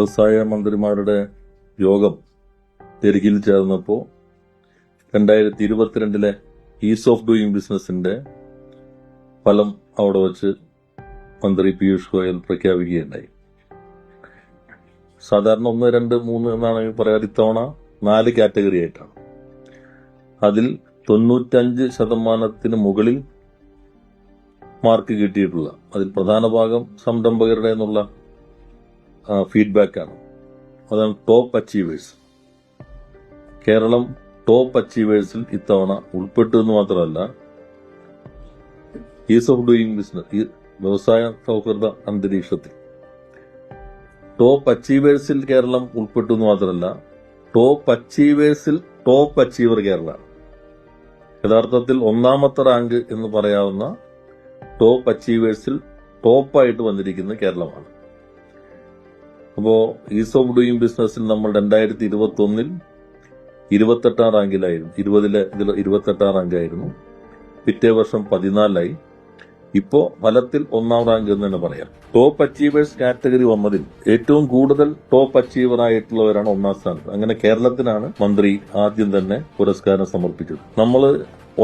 വ്യവസായ മന്ത്രിമാരുടെ യോഗം ഡൽഹിയിൽ ചേർന്നപ്പോൾ 2022 ഈസ് ഓഫ് ഡൂയിങ് ബിസിനസിന്റെ ഫലം അവിടെ വച്ച് മന്ത്രി പീയൂഷ് ഗോയൽ പ്രഖ്യാപിക്കുകയുണ്ടായി. സാധാരണ 1, 2, 3 എന്നാണെങ്കിൽ പറയാറ് ഇത്തവണ 4 കാറ്റഗറി ആയിട്ടാണ്. അതിൽ 95% മുകളിൽ മാർക്ക് കിട്ടിയിട്ടുള്ള അതിൽ പ്രധാന ഭാഗം സംരംഭകരുടെ എന്നുള്ള ഫീഡ്ബാക്കാണ്. അതാണ് ടോപ്പ് അച്ചീവേഴ്സ്. കേരളം ടോപ്പ് അച്ചീവേഴ്സിൽ ഇത്തവണ ഉൾപ്പെട്ടു എന്ന് മാത്രമല്ല, ഈസ് ഓഫ് ഡൂയിങ് ബിസിനസ് ഈ വ്യവസായ സൗഹൃദ അന്തരീക്ഷത്തിൽ ടോപ്പ് അച്ചീവേഴ്സിൽ കേരളം ഉൾപ്പെട്ടു എന്ന് മാത്രമല്ല, ടോപ്പ് അച്ചീവേഴ്സിൽ ടോപ്പ് അച്ചീവർ കേരളമാണ്. യഥാർത്ഥത്തിൽ 1ാമത്തെ റാങ്ക് എന്ന് പറയാവുന്ന ടോപ്പ് അച്ചീവേഴ്സിൽ ടോപ്പായിട്ട് വന്നിരിക്കുന്നത് കേരളമാണ്. അപ്പോ ഈസ് ഓഫ് ഡൂയിങ് ബിസിനസ്സിൽ നമ്മൾ 2021 28ാം റാങ്കിലായിരുന്നു. 28ാം റാങ്കായിരുന്നു. പിറ്റേ വർഷം 14ആയി. ഇപ്പോ ഫലത്തിൽ 1ാം റാങ്ക് എന്ന് തന്നെ പറയാം. ടോപ്പ് അച്ചീവേഴ്സ് കാറ്റഗറി വന്നതിൽ ഏറ്റവും കൂടുതൽ ടോപ്പ് അച്ചീവർ ആയിട്ടുള്ളവരാണ് 1ാം സ്ഥാനത്ത്. അങ്ങനെ കേരളത്തിനാണ് മന്ത്രി ആദ്യം തന്നെ പുരസ്കാരം സമർപ്പിച്ചത്. നമ്മൾ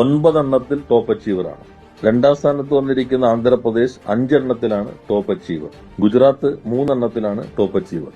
9 എണ്ണത്തിൽ ടോപ്പ് അച്ചീവറാണ്. 2ാം സ്ഥാനത്ത് വന്നിരിക്കുന്ന ആന്ധ്രാപ്രദേശ് 5 എണ്ണത്തിലാണ് ടോപ്പ് അച്ചീവർ. ഗുജറാത്ത് 3 എണ്ണത്തിലാണ് ടോപ്പ് അച്ചീവർ.